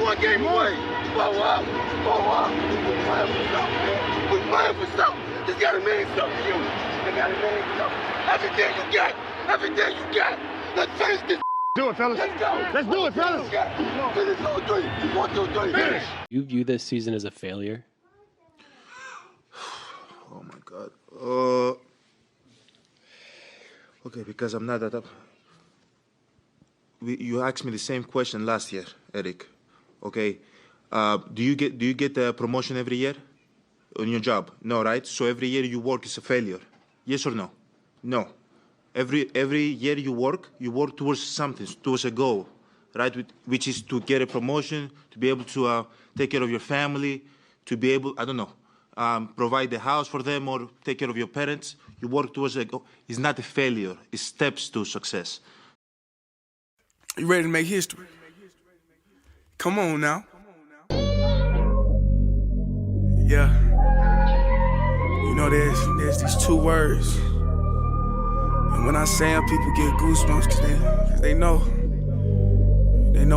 one game away. Blow up. We're playing for something, man. We're playing for something. It's gotta mean something to you. It gotta mean something. Everything you got. Everything you got. Let's finish this. Do it, fellas. Let's go. Let's do it, fellas. Finish 2, 3. 1, 2, 3. Finish. You view this season as a failure? Oh my God. Okay, because I'm not that up. You asked me the same question last year, Eric. Okay. Do you get the promotion every year on your job? No, right? So every year you work is a failure. Yes or no? No. Every year you work towards something, towards a goal, right? Which is to get a promotion, to be able to take care of your family, to be able, I don't know, provide the house for them or take care of your parents. You work towards a goal. It's not a failure. It's steps to success. You ready to make history? Come on now. Yeah. You know, there's these two words. And when I say them, people get goosebumps cause they know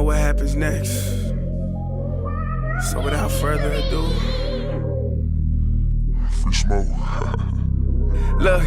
what happens next. So without further ado, free smoke. Look,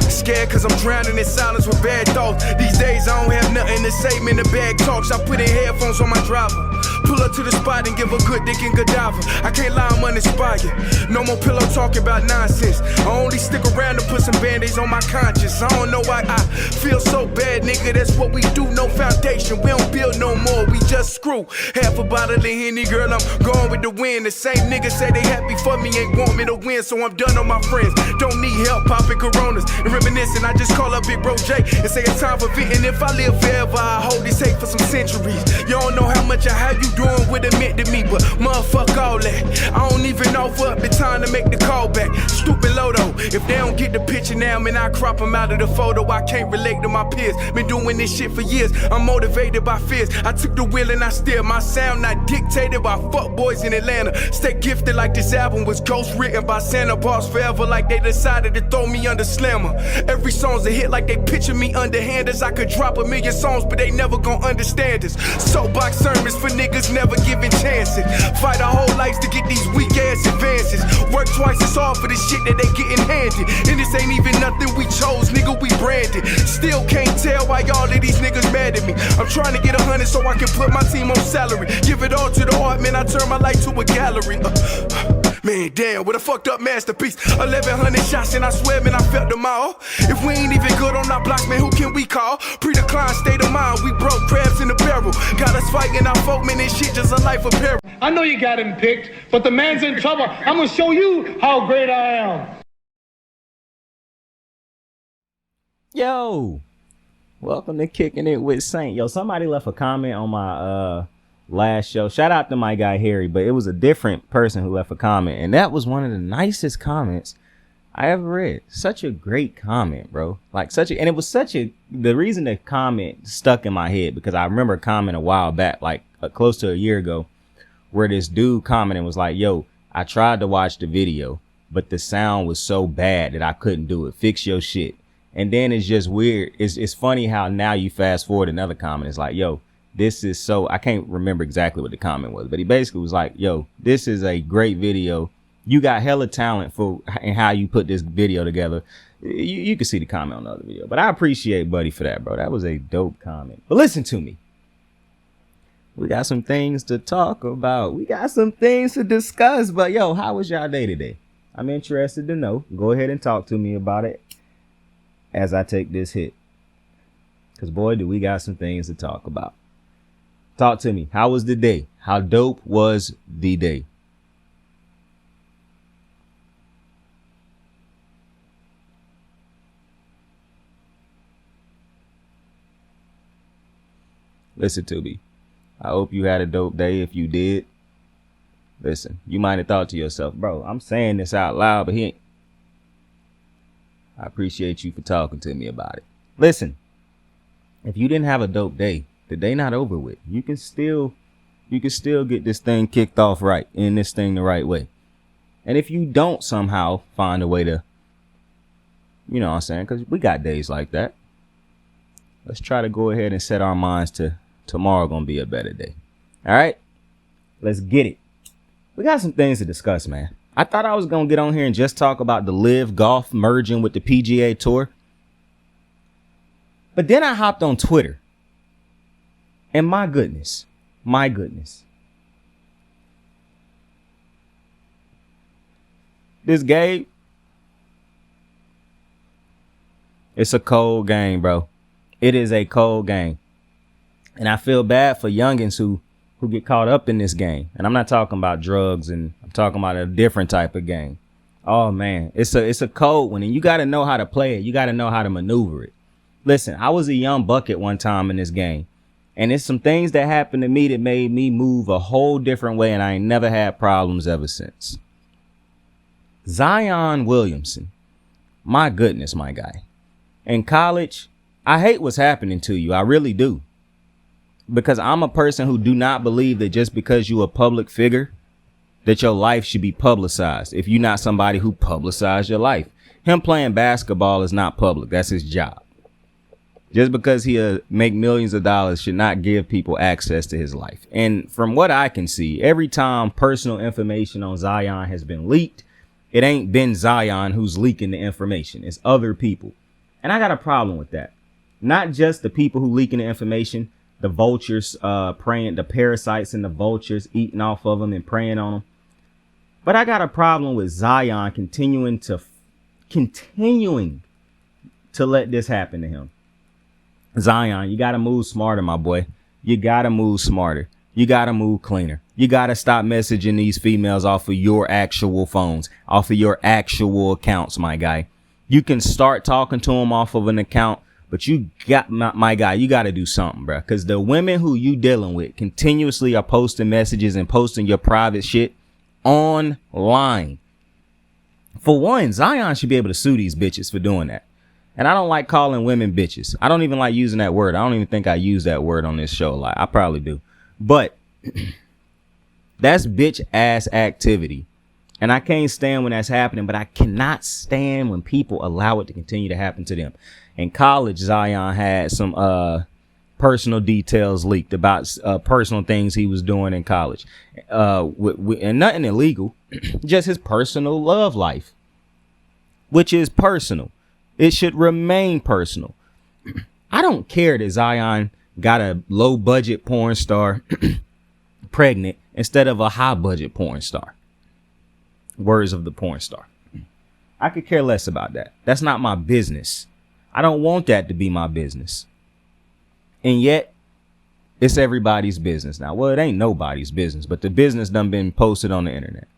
scared cause I'm drowning in silence with bad thoughts. These days I don't have nothing to say, man, the bag talks. I put in headphones on my driver. Pull up to the spot and give a good dick and Godiva. I can't lie, I'm uninspired. No more pillow talking about nonsense. I only stick around to put some band-aids on my conscience. I don't know why I feel so bad, nigga. That's what we do, no foundation. We don't build no more, we just screw. Half a bottle of Henny, girl, I'm going with the wind. The same niggas say they happy for me, ain't want me to win. So I'm done on my friends. Don't need help popping Coronas and reminiscing. I just call up Big Bro J and say it's time for venting. If I live forever, I hold this hate for some centuries. You don't know how much or how you doing what it meant to me, but motherfuck all that. I don't even offer up the time to make the call back. Stupid Lodo, if they don't get the picture now, man, I crop them out of the photo. I can't relate to my peers. Been doing this shit for years. I'm motivated by fears. I took the wheel and I steer. My sound not dictated by fuck boys in Atlanta. Stay gifted like this album was ghost written by Santa Bars forever, like they decided to throw me under Slammer. Every song's a hit like they picture me underhanders. I could drop 1,000,000 songs, but they never gon' understand us. Soapbox sermons for niggas never giving chances. Fight our whole lives to get these weak ass advances. Work twice as hard for the shit that they getting handed. And this ain't even nothing we chose, nigga, we branded. Still can't tell why all of these niggas mad at me. I'm trying to get 100 so I can put my team on salary. Give it all to the art, man, I turn my life to a gallery. Man, damn, what a fucked up masterpiece. 1,100 shots and I swear, man, I felt them all. If we ain't even good on our block, man, who can we call? Pre-decline state of mind, we broke crabs in the barrel. Got us fighting our folk, man, this shit just a life of peril. I know you got him picked, but the man's in trouble. I'm gonna show you how great I am. Yo, welcome to Kicking It with Saint. Yo, somebody left a comment on my last show. Shout out to my guy Harry, but it was a different person who left a comment, and that was one of the nicest comments I ever read. Such a great comment, bro. Like and it was the reason the comment stuck in my head, because I remember a comment a while back, like close to a year ago, where this dude commented was like, yo, I tried to watch the video, but the sound was so bad that I couldn't do it. Fix your shit. And then it's just weird. It's funny how now you fast forward another comment. It's like, yo, this is so, I can't remember exactly what the comment was, but he basically was like, yo, this is a great video. You got hella talent for and how you put this video together. You can see the comment on the other video, but I appreciate Buddy for that, bro. That was a dope comment. But listen to me. We got some things to talk about. We got some things to discuss. But yo, how was y'all day today? I'm interested to know. Go ahead and talk to me about it as I take this hit. Because boy, do we got some things to talk about. Talk to me. How was the day? How dope was the day? Listen to me. I hope you had a dope day. If you did, listen, you might have thought to yourself, bro, I'm saying this out loud, but he ain't. I appreciate you for talking to me about it. Listen, if you didn't have a dope day, the day not over with. You can still get this thing kicked off right, in this thing the right way. And if you don't somehow find a way to, you know what I'm saying, because we got days like that, let's try to go ahead and set our minds to tomorrow gonna be a better day. All right? Let's get it. We got some things to discuss, man. I thought I was going to get on here and just talk about the LIV golf merging with the PGA Tour. But then I hopped on Twitter. And my goodness. This game, it's a cold game, bro. It is a cold game. And I feel bad for youngins who get caught up in this game. And I'm not talking about drugs, and I'm talking about a different type of game. Oh, man, it's a cold one, and you got to know how to play it. You got to know how to maneuver it. Listen, I was a young bucket one time in this game, and it's some things that happened to me that made me move a whole different way, and I ain't never had problems ever since. Zion Williamson, my goodness, my guy. In college, I hate what's happening to you. I really do. Because I'm a person who do not believe that just because you a public figure, that your life should be publicized. If you're not somebody who publicized your life. Him playing basketball is not public. That's his job. Just because he make millions of dollars should not give people access to his life. And from what I can see, every time personal information on Zion has been leaked, it ain't been Zion who's leaking the information. It's other people. And I got a problem with that. Not just the people who leaking the information, the vultures preying, the parasites and the vultures eating off of them and preying on them. But I got a problem with Zion continuing to let this happen to him. Zion, you got to move smarter, my boy. You got to move smarter. You got to move cleaner. You got to stop messaging these females off of your actual phones, off of your actual accounts, my guy. You can start talking to them off of an account, but you got, my guy, you got to do something, bro. Because the women who you dealing with continuously are posting messages and posting your private shit online. For one, Zion should be able to sue these bitches for doing that. And I don't like calling women bitches. I don't even like using that word. I don't even think I use that word on this show a lot. I probably do. But that's bitch ass activity. And I can't stand when that's happening, but I cannot stand when people allow it to continue to happen to them. In college, Zion had some personal details leaked about personal things he was doing in college. And nothing illegal, just his personal love life, which is personal. It should remain personal. I don't care that Zion got a low budget porn star pregnant instead of a high budget porn star. Words of the porn star. I could care less about that. That's not my business. I don't want that to be my business. And yet it's everybody's business now. Well, it ain't nobody's business, but the business done been posted on the internet.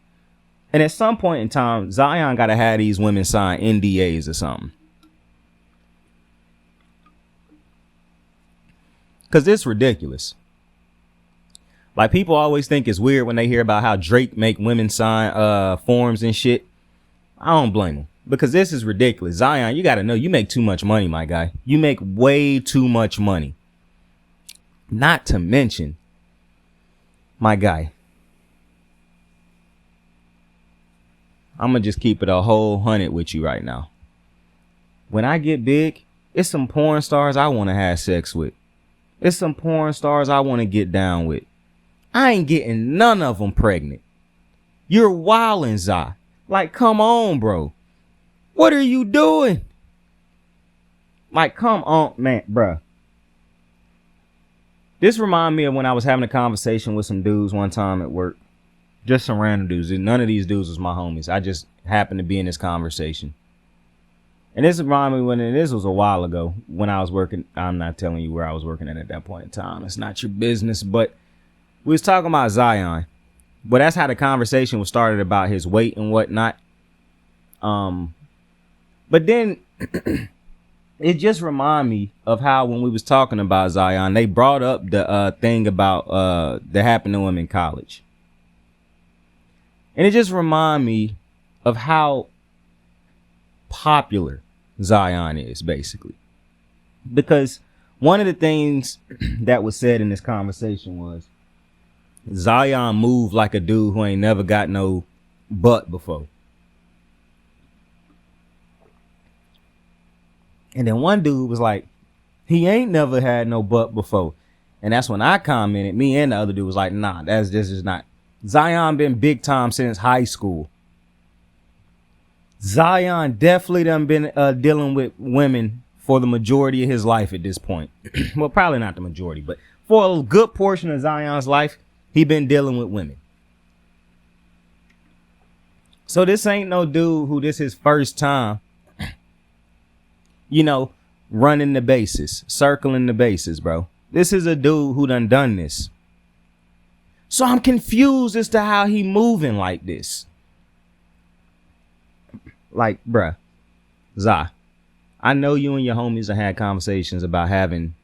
And at some point in time, Zion got to have these women sign NDAs or something. Because it's ridiculous. Like, people always think it's weird when they hear about how Drake make women sign forms and shit. I don't blame them. Because this is ridiculous. Zion, you got to know you make too much money, my guy. You make way too much money. Not to mention, my guy, I'm going to just keep it a whole 100 with you right now. When I get big, it's some porn stars I want to have sex with. It's some porn stars I want to get down with. I ain't getting none of them pregnant. You're wildin', Zai. Like, come on, bro. What are you doing? Like, come on, man, bruh. This remind me of when I was having a conversation with some dudes one time at work. Just some random dudes. None of these dudes was my homies. I just happened to be in this conversation. And this reminded me when this was a while ago when I was working. I'm not telling you where I was working at that point in time. It's not your business. But we was talking about Zion. But that's how the conversation was started about his weight and whatnot. But then it just reminded me of how when we was talking about Zion, they brought up the thing about that happened to him in college. And it just reminded me of how popular Zion is, basically. Because one of the things that was said in this conversation was Zion moved like a dude who ain't never got no butt before. And then one dude was like, he ain't never had no butt before. And that's when I commented, me and the other dude was like, nah, that's just not Zion been big time since high school. Zion definitely done been dealing with women for the majority of his life at this point. Well, probably not the majority, but for a good portion of Zion's life, he been dealing with women. So this ain't no dude who this his first time, running the bases, circling the bases, bro. This is a dude who done this. So I'm confused as to how he moving like this. Like, bruh, Zah, I know you and your homies have had conversations about having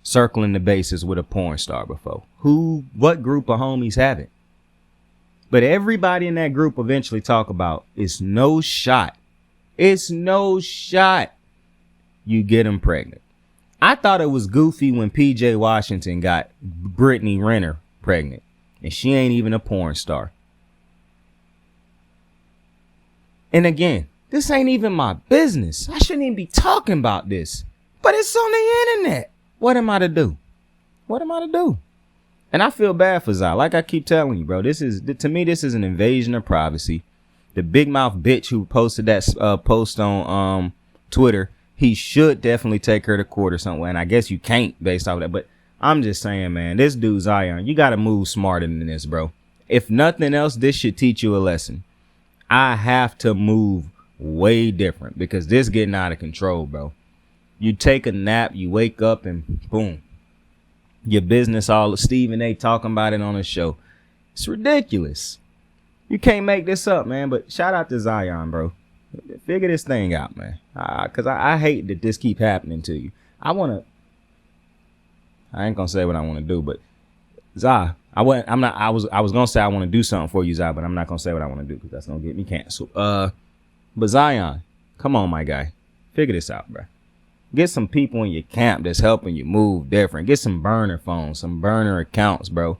circling the bases with a porn star before. What group of homies haven't? But everybody in that group eventually talk about it's no shot. It's no shot you get him pregnant. I thought it was goofy when PJ Washington got Brittany Renner pregnant. And she ain't even a porn star. And again, this ain't even my business. I shouldn't even be talking about this. But it's on the internet. What am I to do? What am I to do? And I feel bad for Zai. Like I keep telling you, bro, to me, this is an invasion of privacy. The big mouth bitch who posted that post on Twitter, he should definitely take her to court or somewhere. And I guess you can't based off of that. But I'm just saying, man, this dude Zion, you got to move smarter than this, bro. If nothing else, this should teach you a lesson. I have to move way different because this getting out of control, bro. You take a nap, you wake up and boom. Your business, all of Stephen A talking about it on his show. It's ridiculous. You can't make this up, man. But shout out to Zion, bro. Figure this thing out, man. Because I hate that this keep happening to you. I ain't gonna say what I want to do, but Zai, I was gonna say I want to do something for you, Zai, but I'm not gonna say what I want to do because that's gonna get me canceled. But Zion, come on, my guy, figure this out, bro. Get some people in your camp that's helping you move different. Get some burner phones, some burner accounts, bro.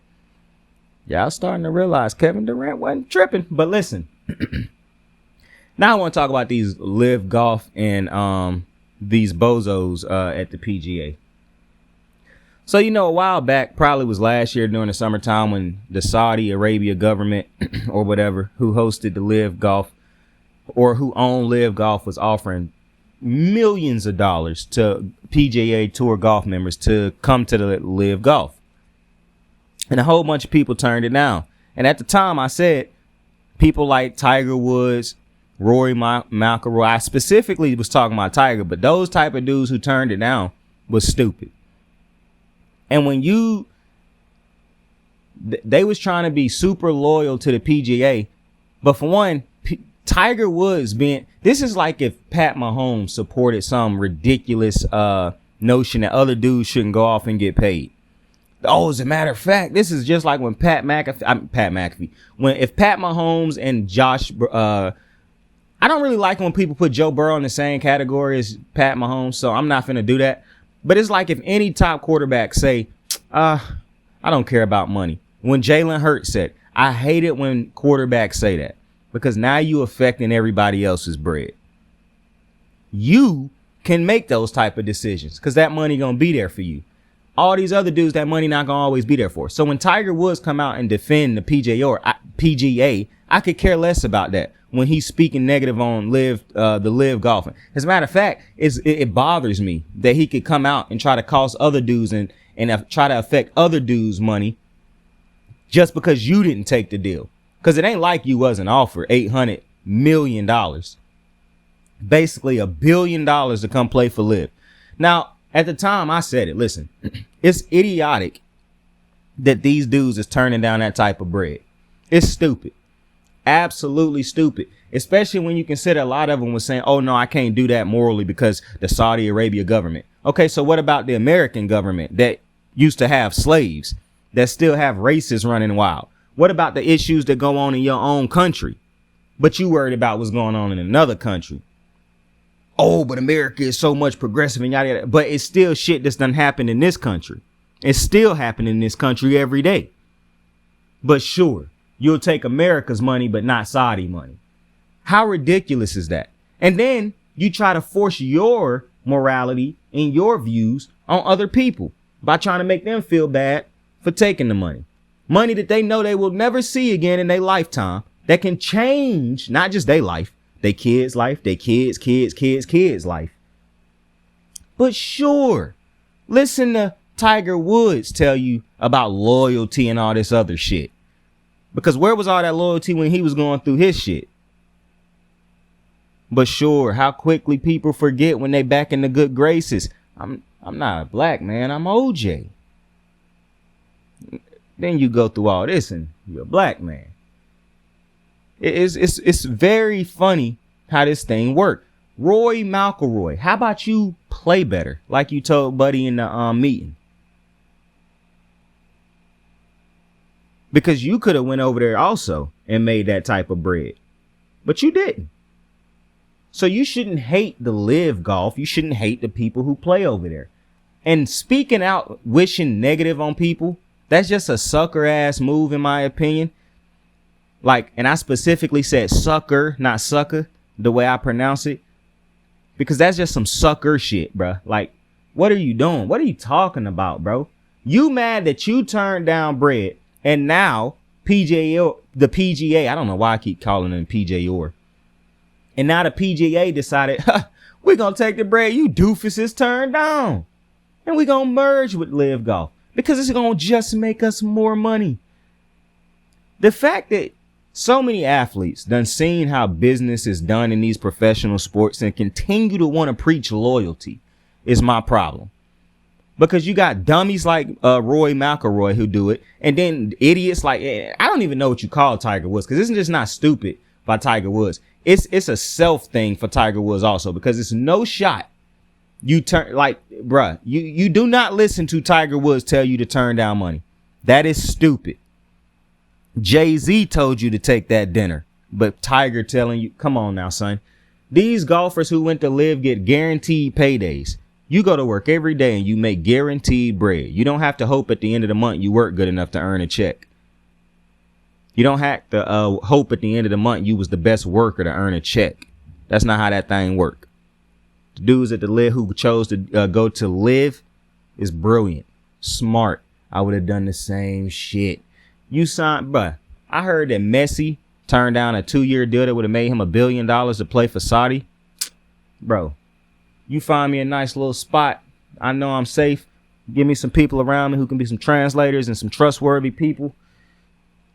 Y'all starting to realize Kevin Durant wasn't tripping. But listen, now I want to talk about these LIV Golf and these bozos at the PGA. So, a while back, probably was last year during the summertime when the Saudi Arabia government or whatever who hosted the LIV Golf or who owned LIV Golf was offering millions of dollars to PGA Tour golf members to come to the LIV Golf. And a whole bunch of people turned it down. And at the time I said people like Tiger Woods, Rory McIlroy, I specifically was talking about Tiger, but those type of dudes who turned it down was stupid. And when they was trying to be super loyal to the PGA, but for one, Tiger Woods this is like if Pat Mahomes supported some ridiculous notion that other dudes shouldn't go off and get paid. Oh, as a matter of fact, this is just like when if Pat Mahomes and Josh, I don't really like when people put Joe Burrow in the same category as Pat Mahomes, so I'm not finna do that. But it's like if any top quarterback say, I don't care about money. When Jalen Hurts said, I hate it when quarterbacks say that because now you affecting everybody else's bread. You can make those type of decisions because that money going to be there for you. All these other dudes, that money not going to always be there for. So when Tiger Woods come out and defend the PGA, I could care less about that. When he's speaking negative on the LIV golfing. As a matter of fact, it bothers me that he could come out and try to cost other dudes and try to affect other dudes' money just because you didn't take the deal. Because it ain't like you wasn't offered $800 million. Basically $1 billion to come play for LIV. Now, at the time I said it, listen, it's idiotic that these dudes is turning down that type of bread. It's stupid. Absolutely stupid, especially when you consider a lot of them was saying, oh, no, I can't do that morally because the Saudi Arabia government. OK, so what about the American government that used to have slaves that still have racists running wild? What about the issues that go on in your own country, but you worried about what's going on in another country? Oh, but America is so much progressive and yada, yada. But it's still shit that's done happened in this country. It's still happening in this country every day. But sure. You'll take America's money, but not Saudi money. How ridiculous is that? And then you try to force your morality and your views on other people by trying to make them feel bad for taking the money. Money that they know they will never see again in their lifetime, that can change not just their life, their kids' life, their kids' life. But sure, listen to Tiger Woods tell you about loyalty and all this other shit. Because where was all that loyalty when he was going through his shit? But sure, how quickly people forget when they back in the good graces. I'm not a black man, I'm OJ. Then you go through all this and you're a black man. It's very funny how this thing worked. Rory McIlroy, how about you play better, like you told Buddy in the meeting? Because you could have went over there also and made that type of bread, but you didn't. So you shouldn't hate the LIV golf. You shouldn't hate the people who play over there. And speaking out, wishing negative on people, that's just a sucker ass move, in my opinion. Like, and I specifically said sucker, not sucker, the way I pronounce it, because that's just some sucker shit, bro. Like, what are you doing? What are you talking about, bro? You mad that you turned down bread, and now the PGA, I don't know why I keep calling them PGA, and now the PGA decided, we're going to take the bread you doofuses turned down, and we're going to merge with LIV Golf, because it's going to just make us more money. The fact that so many athletes done seen how business is done in these professional sports and continue to want to preach loyalty is my problem. Because you got dummies like Rory McIlroy who do it, and then idiots like, I don't even know what you call Tiger Woods, because it's just not stupid by Tiger Woods. It's a self thing for Tiger Woods also, because it's no shot. You turn, like, bruh, you do not listen to Tiger Woods tell you to turn down money. That is stupid. Jay-Z told you to take that dinner, but Tiger telling you, come on now, son. These golfers who went to LIV get guaranteed paydays. You go to work every day and you make guaranteed bread. You don't have to hope at the end of the month you work good enough to earn a check. You don't have to hope at the end of the month you was the best worker to earn a check. That's not how that thing work. The dudes at the LIV who chose to go to LIV is brilliant, smart. I would have done the same shit. You signed, bruh. I heard that Messi turned down a 2-year deal that would have made him $1 billion to play for Saudi. Bro, you find me a nice little spot. I know I'm safe. Give me some people around me who can be some translators and some trustworthy people.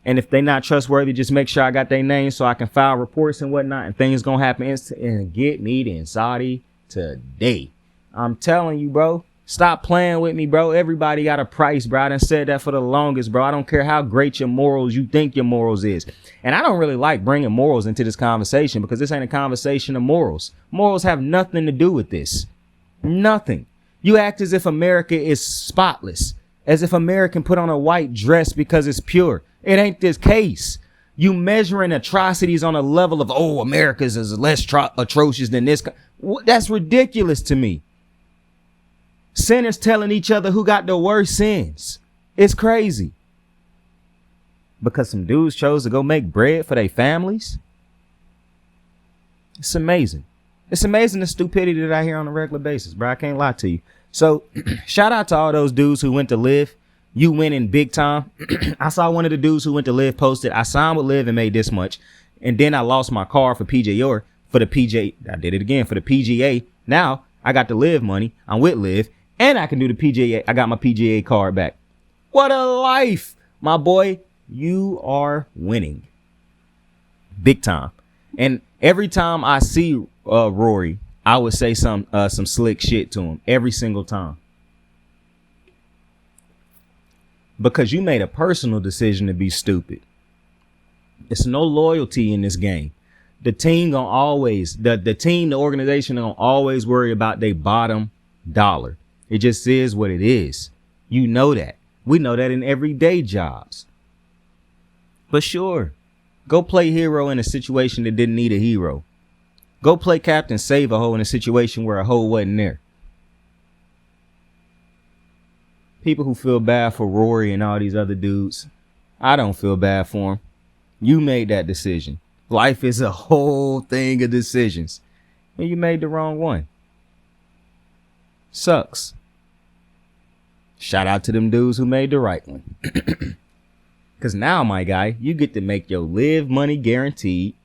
And if they not trustworthy, just make sure I got their names so I can file reports and whatnot. And things gonna happen and get me in Saudi today. I'm telling you, bro. Stop playing with me, bro. Everybody got a price, bro. I done said that for the longest, bro. I don't care how great your morals you think your morals is. And I don't really like bringing morals into this conversation, because this ain't a conversation of morals. Morals have nothing to do with this. Nothing. You act as if America is spotless, as if America can put on a white dress because it's pure. It ain't this case. You measuring atrocities on a level of, oh, America's is less atrocious than this. That's ridiculous to me. Sinners telling each other who got the worst sins. It's crazy. Because some dudes chose to go make bread for their families. It's amazing. It's amazing the stupidity that I hear on a regular basis, bro. I can't lie to you. So shout out to all those dudes who went to LIV. You winning big time. I saw one of the dudes who went to LIV posted, I signed with LIV and made this much. And then I lost my car for PGA for the PGA. I did it again for the PGA. Now I got the LIV money. I'm with LIV. And I can do the PGA. I got my PGA card back. What a life, my boy. You are winning. Big time. And every time I see Rory, I would say some slick shit to him every single time. Because you made a personal decision to be stupid. It's no loyalty in this game. The team gonna always, the organization gonna always worry about their bottom dollar. It just is what it is. You know that. We know that in everyday jobs. But sure, go play hero in a situation that didn't need a hero. Go play captain save a hoe in a situation where a hoe wasn't there. People who feel bad for Rory and all these other dudes, I don't feel bad for them. You made that decision. Life is a whole thing of decisions. And you made the wrong one. Sucks. Shout out to them dudes who made the right one. Because now, my guy, you get to make your LIV money guaranteed.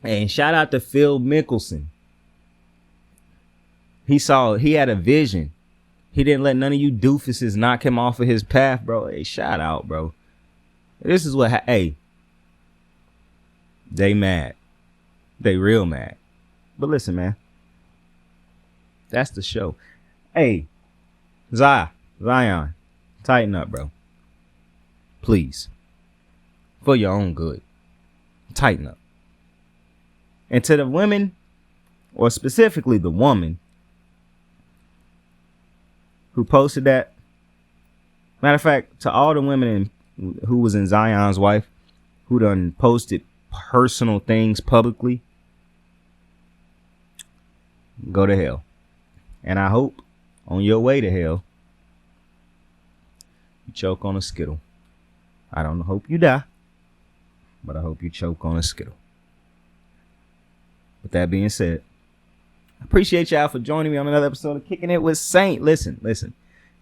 And shout out to Phil Mickelson. He had a vision. He didn't let none of you doofuses knock him off of his path, bro. Hey, shout out, bro. This is what, hey, they mad. They real mad. But listen, man. That's the show. Hey, Zion, tighten up, bro. Please. For your own good. Tighten up. And to the women, or specifically the woman who posted that, matter of fact, to all the women who was in Zion's wife, who done posted personal things publicly, go to hell. And I hope on your way to hell, you choke on a Skittle. I don't hope you die, but I hope you choke on a Skittle. With that being said, I appreciate y'all for joining me on another episode of Kicking It with Saint. Listen.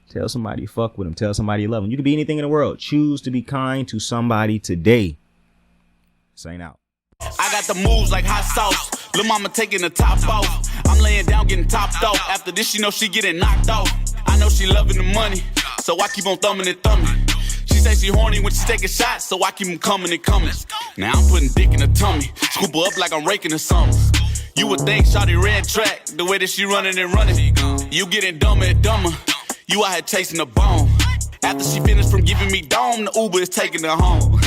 Tell somebody you fuck with them. Tell somebody you love them. You can be anything in the world. Choose to be kind to somebody today. Saint out. I got the moves like hot sauce. Lil' mama taking the top off. I'm laying down getting topped off. After this, she know she getting knocked off. I know she loving the money, so I keep on thumbing and thumbing. She say she horny when she taking shots, so I keep them coming and coming. Now I'm putting dick in her tummy. Scoop her up like I'm raking her something. You would think shawty red track, the way that she running and running. You getting dumber and dumber. You out here chasing the bone. After she finished from giving me dome, the Uber is taking her home.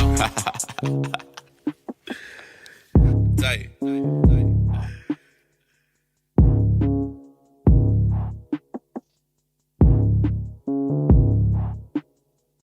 Tight.